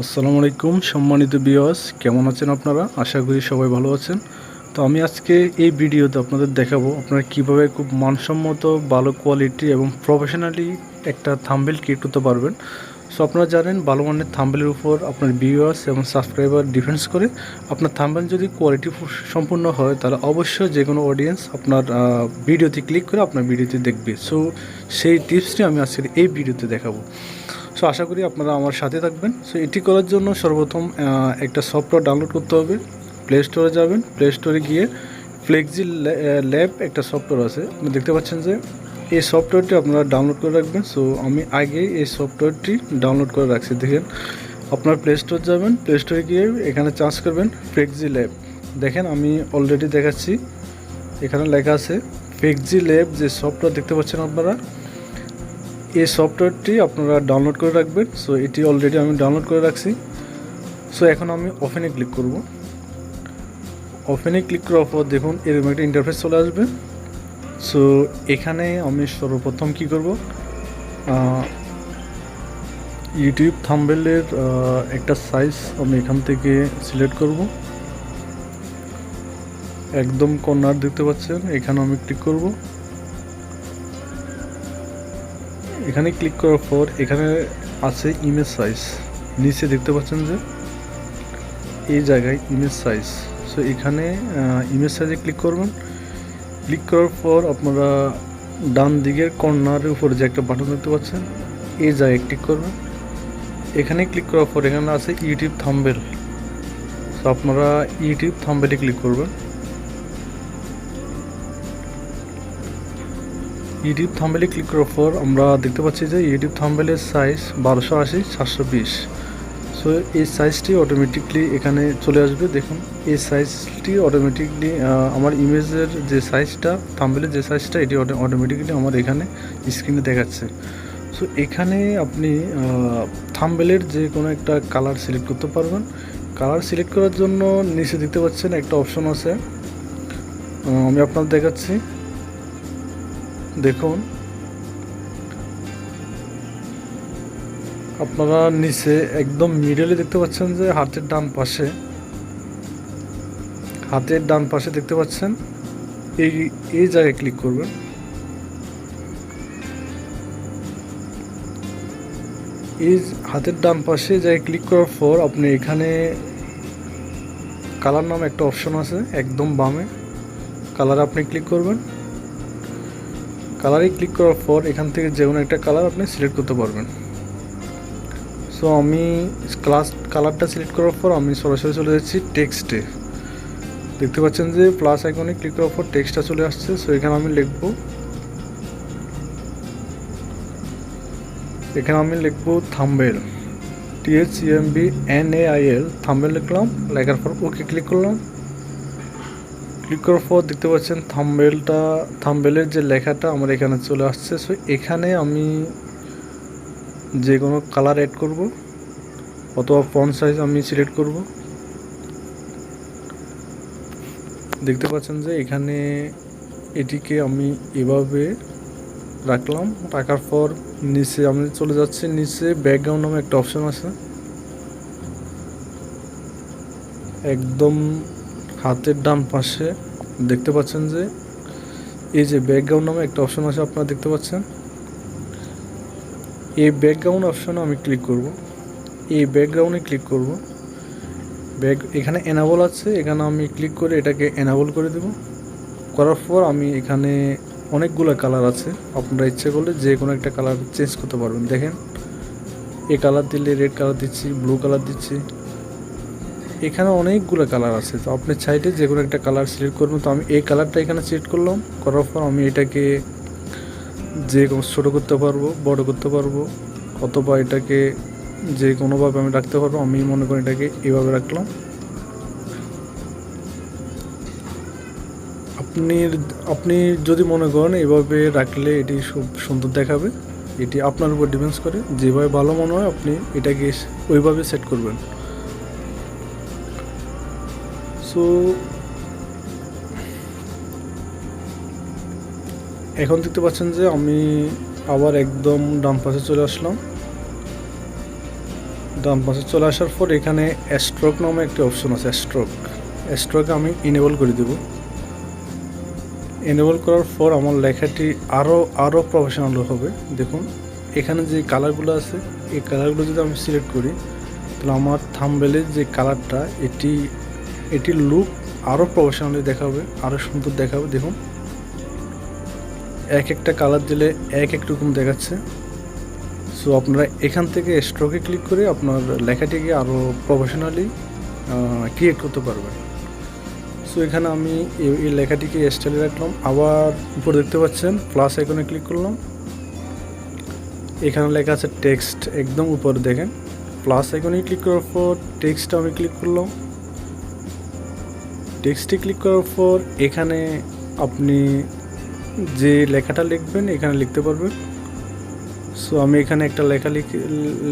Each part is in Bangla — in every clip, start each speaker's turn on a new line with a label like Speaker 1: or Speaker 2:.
Speaker 1: আসসালামু আলাইকুম সম্মানিত ভিউয়ার্স, কেমন আছেন আপনারা? আশা করি সবাই ভালো আছেন। তো আমি আজকে এই ভিডিওতে আপনাদের দেখাবো আপনারা কিভাবে খুব মানসম্মত ভালো কোয়ালিটি এবং প্রফেশনালি একটা থাম্বনেল ক্রিয়েট করতে পারবেন। সো আপনারা জানেন ভালো মানের থাম্বনেলের উপর আপনার ভিউয়ার্স এবং সাবস্ক্রাইবার ডিফেন্স করে। আপনার থাম্বনেল যদি কোয়ালিটি সম্পূর্ণ হয় তাহলে অবশ্যই যে কোনো অডিয়েন্স আপনার ভিডিওতে ক্লিক করে আপনার ভিডিওতে দেখবে। সো সেই টিপসটি আমি আজকের এই ভিডিওতে দেখাবো। সো আশা করি আপনারা আমার সাথে থাকবেন। সো এটি করার জন্য সর্বপ্রথম একটা সফটওয়্যার ডাউনলোড করতে হবে। প্লে স্টোরে যাবেন, প্লে স্টোরে গিয়ে ফ্লেক্সি ল্যাব একটা সফটওয়্যার আছে, আপনি দেখতে পাচ্ছেন যে এই সফটওয়্যারটি আপনারা ডাউনলোড করে রাখবেন। সো আমি আগে এই সফটওয়্যারটি ডাউনলোড করে রাখছি। দেখেন, আপনার প্লে স্টোর যাবেন, প্লে স্টোরে গিয়ে এখানে চার্জ করবেন ফ্লেক্সি ল্যাব। দেখেন আমি অলরেডি দেখাচ্ছি, এখানে লেখা আছে ফ্লেক্সি ল্যাব। যে সফটওয়্যার দেখতে পাচ্ছেন আপনারা, এই সফটওয়্যারটি আপনারা ডাউনলোড করে রাখবেন। সো এটি অলরেডি আমি ডাউনলোড করে রাখছি। সো এখন আমি ওপেনে ক্লিক করব। ওপেনে ক্লিক করার পর দেখুন এরকম একটা ইন্টারফেস চলে আসবে। সো এখানে আমি সর্বপ্রথম কি করব, ইউটিউব থাম্বনেলের একটা সাইজ আমি এখান থেকে সিলেক্ট করব। একদম কর্নার দেখতে পাচ্ছেন, এখানে আমি ক্লিক করব। এখানে ক্লিক করার পর এখানে আছে ইমেজ সাইজ, নিচে দেখতে পাচ্ছেন যে এই জায়গায় ইমেজ সাইজ। সো এখানে ইমেজ সাইজে ক্লিক করবেন। ক্লিক করার পর আপনারা ডান দিকের কর্নারের উপরে যে একটা বাটন দেখতে পাচ্ছেন, এই জায়গায় ক্লিক করবেন। এখানে ক্লিক করার পর এখানে আছে ইউটিউব থাম্বনেল। সো আপনারা ইউটিউব থাম্বনেলে ক্লিক করবেন। ইউটিউব থাম্বনেলে ক্লিক করার পর আমরা দেখতে পাচ্ছি যে ইউটিউব থাম্বনেলের সাইজ 1280x720। সো এই সাইজটি অটোমেটিকলি এখানে চলে আসবে। দেখুন এই সাইজটি অটোমেটিকলি আমার ইমেজের যে সাইজটা, থাম্বনেলের যে সাইজটা, এটি অটোমেটিকলি আমার এখানে স্ক্রিনে দেখাচ্ছে। সো এখানে আপনি থাম্বনেলের যে কোনো একটা কালার সিলেক্ট করতে পারবেন। কালার সিলেক্ট করার জন্য নিচে দেখতে পাচ্ছেন একটা অপশন আছে, আমি আপনাদের দেখাচ্ছি। দেখুন আপনারা নিচে একদম মিডলে দেখতে পাচ্ছেন যে হাতের ডান পাশে দেখতে পাচ্ছেন এই জায়গায় ক্লিক করবেন। এই হাতের ডান পাশে জায়গায় ক্লিক করার পর আপনি এখানে কালার নামে একটা অপশন আছে একদম বামে, কালার আপনি ক্লিক করবেন। কালারে ক্লিক করার পর এখান থেকে যে কোনো একটা কালার আপনি সিলেক্ট করতে পারবেন। সো আমি কালারটা সিলেক্ট করার পর আমি সরাসরি চলে যাচ্ছি টেক্সটে। দেখতে পাচ্ছেন যে প্লাস আইকনে ক্লিক করার পর টেক্সটটা চলে আসছে। সো এখানে আমি লিখব, থাম্বনেল, THEMBNAIL, থাম্বনেল লিখলাম। লেখার পর ওকে ক্লিক করলাম। ক্লিক করার পর দেখতে পাচ্ছেন থাম্বনেলের যে লেখাটা আমার এখানে চলে আসছে। সো এখানে আমি যে কোনো কালার অ্যাড করব অথবা ফন্ট সাইজ আমি সিলেক্ট করব। দেখতে পাচ্ছেন যে এখানে এটিকে আমি এভাবে রাখলাম। রাখার পর নিচে আমি চলে যাচ্ছি, নিচে ব্যাকগ্রাউন্ড নামে একটা অপশন আছে একদম হাতের ডান পাশে। দেখতে পাচ্ছেন যে এই যে ব্যাকগ্রাউন্ড নামে একটা অপশন আছে, আপনারা দেখতে পাচ্ছেন। এই ব্যাকগ্রাউন্ড অপশনে আমি ক্লিক করব। এই ব্যাকগ্রাউন্ডে ক্লিক করব। এখানে এনাবল আছে, এখানে আমি ক্লিক করে এটাকে এনাবল করে দেব। করার পর আমি এখানে অনেকগুলো কালার আছে, আপনারা ইচ্ছে করলে যে কোনো একটা কালার চেঞ্জ করতে পারবেন। দেখেন এই কালার দিলে রেড কালার দিচ্ছি, ব্লু কালার দিচ্ছি, এখানে অনেকগুলো কালার আছে। তো আপনি চাইলে যে কোনো একটা কালার সিলেক্ট করবেন। তো আমি এই কালারটা এখানে সিলেক্ট করলাম। করার পর আমি এটাকে যে কোনো ছোটো করতে পারবো, বড় করতে পারবো, অথবা এটাকে যে কোনোভাবে আমি রাখতে পারবো। আমি মনে করি এটাকে এভাবে রাখলাম। আপনি যদি মনে করেন এভাবে রাখলে এটি খুব সুন্দর দেখাবে, এটি আপনার উপর ডিপেন্ডস করে। যেভাবে ভালো মনে হয় আপনি এটাকে ওইভাবে সেট করবেন। সো এখন দেখতে পাচ্ছেন যে আমি আবার একদম ডান পাশে চলে আসলাম। ডান পাশে চলে আসার পর এখানে স্ট্রোক নামে একটি অপশন আছে, স্ট্রোক আমি ইনেবল করে দেব। এনেবল করার পর আমার লেখাটি আরও প্রফেশনাল হবে। দেখুন এখানে যে কালারগুলো আছে, এই কালারগুলো যদি আমি সিলেক্ট করি তাহলে আমার থাম্বনেলের যে কালারটা এটির লুক আরও প্রফেশনালি দেখাবে, আরও সুন্দর দেখাবে। দেখুন এক একটা কালার দিলে এক রকম দেখাচ্ছে। সো আপনারা এখান থেকে স্ট্রোকে ক্লিক করে আপনার লেখাটিকে আরও প্রফেশনালি ক্রিয়েট করতে পারবেন। সো এখানে আমি এই লেখাটিকে স্টাইলে রাখলাম। আবার উপরে দেখতে পাচ্ছেন প্লাস আইকনে ক্লিক করলাম, এখানে লেখা আছে টেক্সট, একদম উপরে দেখেন। প্লাস আইকনে ক্লিক করার পর টেক্সটে আমি ক্লিক করলাম। টেক্সটে ক্লিক করার পর এখানে আপনি যে লেখাটা লিখবেন এখানে লিখতে পারবেন। সো আমি এখানে একটা লেখা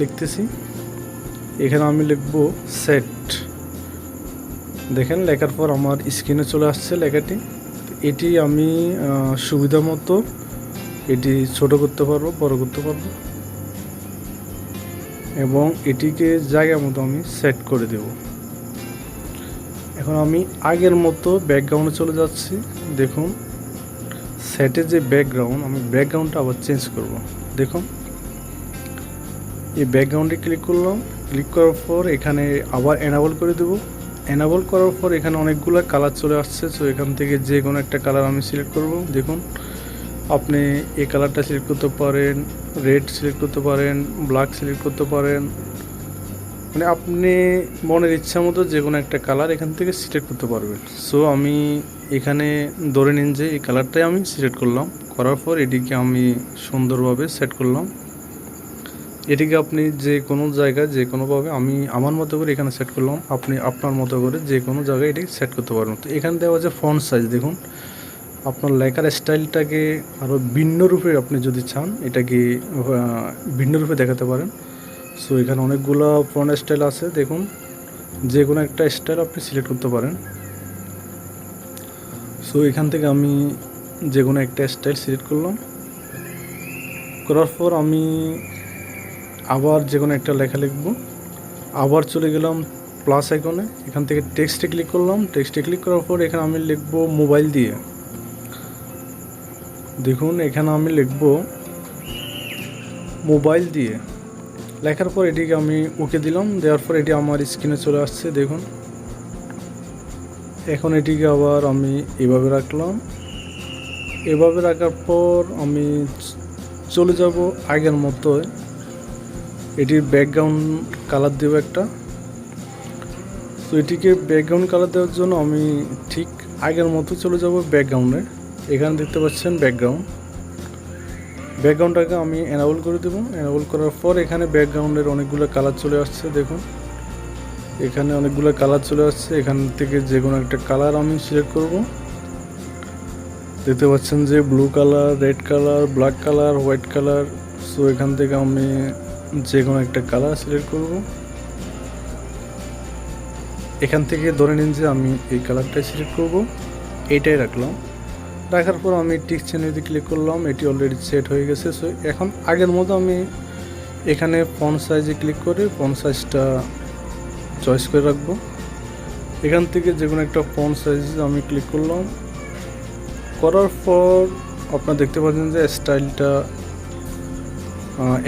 Speaker 1: লিখতেছি। এখানে আমি লিখব সেট। দেখেন লেখার পর আমার স্ক্রিনে চলে আসছে লেখাটি। এটি আমি সুবিধা মতো এটি ছোট করতে পারবো, বড় করতে পারবো, এবং এটিকে জায়গা মতো আমি সেট করে দেব। এখন আমি আগের মতো ব্যাকগ্রাউন্ডে চলে যাচ্ছি। দেখুন সেটের যে ব্যাকগ্রাউন্ড, আমি ব্যাকগ্রাউন্ডটা আবার চেঞ্জ করব। দেখুন এই ব্যাকগ্রাউন্ডে ক্লিক করলাম, ক্লিক করার পর এখানে আবার এনাবল করে দেব। এনাবল করার পর এখানে অনেকগুলো কালার চলে আসছে। সো এখান থেকে যে কোনো একটা কালার আমি সিলেক্ট করব। দেখুন আপনি এই কালারটা সিলেক্ট করতে পারেন, রেড সিলেক্ট করতে পারেন, ব্ল্যাক সিলেক্ট করতে পারেন, মানে আপনি মনের ইচ্ছা মতো যে কোনো একটা কালার এখান থেকে সিলেক্ট করতে পারবেন। সো আমি এখানে ধরে নিন যে এই কালারটাই আমি সিলেক্ট করলাম, করার পর এটিকে আমি সুন্দরভাবে সেট করলাম। এটিকে আপনি যে কোনো জায়গায় যে কোনোভাবে আমি আমার মতো করে এখানে সেট করলাম, আপনি আপনার মতো করে যে কোনো জায়গায় এটি সেট করতে পারবেন। তো এখানে দেওয়া আছে ফন্ট সাইজ। দেখুন আপনার লেখার স্টাইলটাকে আরও ভিন্ন রূপে আপনি যদি চান এটাকে ভিন্ন রূপে দেখাতে পারেন। সো এখানে অনেকগুলো ফন্ট স্টাইল আছে। দেখুন যে কোনো একটা স্টাইল আপনি সিলেক্ট করতে পারেন। সো এখান থেকে আমি যে কোনো একটা স্টাইল সিলেক্ট করলাম, করার পর আমি আবার যে কোনো একটা লেখা লিখব। আবার চলে গেলাম প্লাস আইকনে, এখান থেকে টেক্সটে ক্লিক করলাম। টেক্সটে ক্লিক করার পর এখানে আমি লিখব মোবাইল দিয়ে। দেখুন এখানে আমি লিখব মোবাইল দিয়ে। লেখার পর এটিকে আমি ওকে দিলাম, দেওয়ার পর এটি আমার স্ক্রিনে চলে আসছে। দেখুন এখন এটিকে আবার আমি এভাবে রাখলাম। এভাবে রাখার পর আমি চলে যাব আগের মতো, এটির ব্যাকগ্রাউন্ড কালার দেব একটা। তো এটিকে ব্যাকগ্রাউন্ড কালার দেওয়ার জন্য আমি ঠিক আগের মতো চলে যাব ব্যাকগ্রাউন্ডে। এখানে দেখতে পাচ্ছেন ব্যাকগ্রাউন্ডটাকে আমি এনাবল করে দেবো। এনাবল করার পর এখানে ব্যাকগ্রাউন্ডের অনেকগুলো কালার চলে আসছে। দেখুন এখানে অনেকগুলো কালার চলে আসছে। এখান থেকে যে কোনো একটা কালার আমি সিলেক্ট করব। দেখতে পাচ্ছেন যে blue colour, red colour, black colour, white colour. So এখান থেকে আমি যে কোনো একটা কালার সিলেক্ট করব। এখান থেকে ধরে নিন যে আমি এই কালারটাই সিলেক্ট করব, এইটাই রাখলাম। রাখার পর আমি টিক চিহ্নে ক্লিক করলাম, এটি অলরেডি সেট হয়ে গেছে। সো এখন আগের মতো আমি এখানে ফন্ট সাইজে ক্লিক করে ফন্ট সাইজটা চয়েস করে রাখবো। এখান থেকে যে কোনো একটা ফন্ট সাইজ আমি ক্লিক করলাম, করার পর আপনারা দেখতে পাচ্ছেন যে স্টাইলটা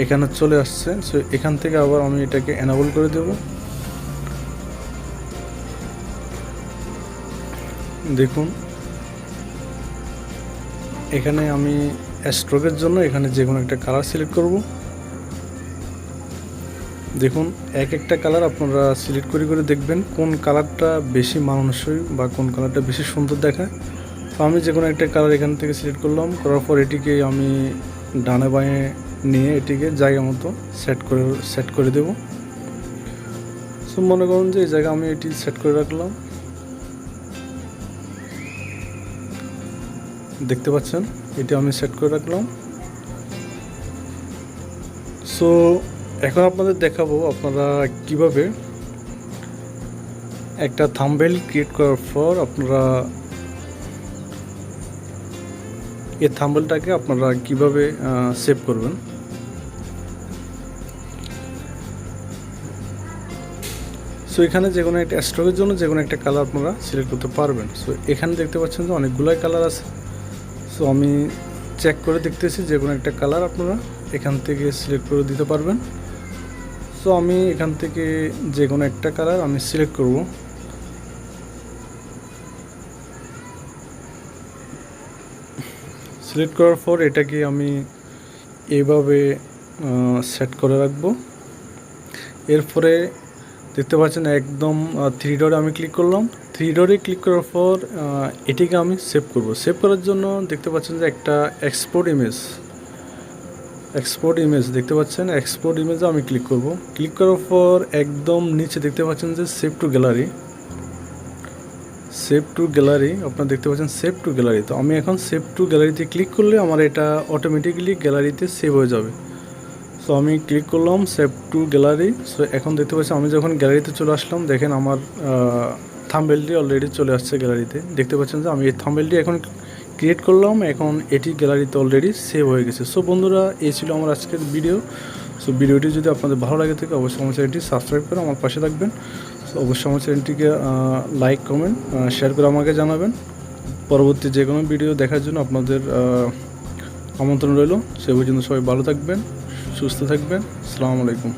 Speaker 1: এখানে চলে আসছে। সো এখান থেকে আবার আমি এটাকে এনাবল করে দেব। দেখুন এখানে আমি স্ট্রোকের জন্য এখানে যে কোনো একটা কালার সিলেক্ট করব। দেখুন এক একটা কালার আপনারা সিলেক্ট করে দেখবেন কোন কালারটা বেশি মানানসই বা কোন কালারটা বেশি সুন্দর দেখায়। তো আমি যে কোনো একটা কালার এখান থেকে সিলেক্ট করলাম, করার পর এটিকে আমি ডানে বাঁয়ে নিয়ে এটিকে জায়গা মতো সেট করে দেব। সো মনে করুন যে এই জায়গা আমি এটি সেট করে রাখলাম। দেখতে পাচ্ছেন এটি আমি সেট করে রাখলাম। সো এখন আপনাদের দেখাবো আপনারা কিভাবে একটা থাম্বনেল ক্রিয়েট করার পর আপনারা এই থাম্বনেলটাকে আপনারা কিভাবে সেভ করবেন। সো এখানে যে কোনো একটা স্ট্রোকের জন্য যে কোনো একটা কালার আপনারা সিলেক্ট করতে পারবেন। সো এখানে দেখতে পাচ্ছেন যে অনেকগুলোই কালার আছে। সো আমি চেক করে দেখতেছি যে কোনো একটা কালার আপনারা এখান থেকে সিলেক্ট করে দিতে পারবেন। সো আমি এখান থেকে যে কোনো একটা কালার আমি সিলেক্ট করব। সিলেক্ট করার পর এটাকে আমি এইভাবে সেট করে রাখবো। এরপরে দেখতে পাচ্ছেন একদম থ্রি ডটে আমি ক্লিক করলাম। থ্রি ডটে ক্লিক করার পর এটিকে আমি সেভ করব। সেভ করার জন্য দেখতে পাচ্ছেন যে একটা এক্সপোর্ট ইমেজ দেখতে পাচ্ছেন। এক্সপোর্ট ইমেজে আমি ক্লিক করব। ক্লিক করার পর একদম নিচে দেখতে পাচ্ছেন যে সেভ টু গ্যালারি আপনারা দেখতে পাচ্ছেন সেভ টু গ্যালারি। তো আমি এখন সেভ টু গ্যালারিতে ক্লিক করলে আমার এটা অটোমেটিক্যালি গ্যালারিতে সেভ হয়ে যাবে। সো আমি ক্লিক করলাম সেভ টু গ্যালারি। সো এখন দেখতে পাচ্ছি আমি যখন গ্যালারিতে চলে আসলাম, দেখেন আমার থাম্বনেলটি অলরেডি চলে আসছে গ্যালারিতে। দেখতে পাচ্ছেন যে আমি এই থাম্বনেলটি এখন ক্রিয়েট করলাম, এখন এটি গ্যালারিতে অলরেডি সেভ হয়ে গেছে। সো বন্ধুরা, এই ছিল আমার আজকের ভিডিও। সো ভিডিওটি যদি আপনাদের ভালো লাগে থাকে অবশ্যই আমার চ্যানেলটি সাবস্ক্রাইব করে আমার পাশে থাকবেন। সো অবশ্যই আমার চ্যানেলটিকে লাইক কমেন্ট শেয়ার করে আমাকে জানাবেন। পরবর্তী যে কোনো ভিডিও দেখার জন্য আপনাদের আমন্ত্রণ রইল। সে পর্যন্ত সবাই ভালো থাকবেন, সুস্থ থাকবেন। আসসালামু আলাইকুম।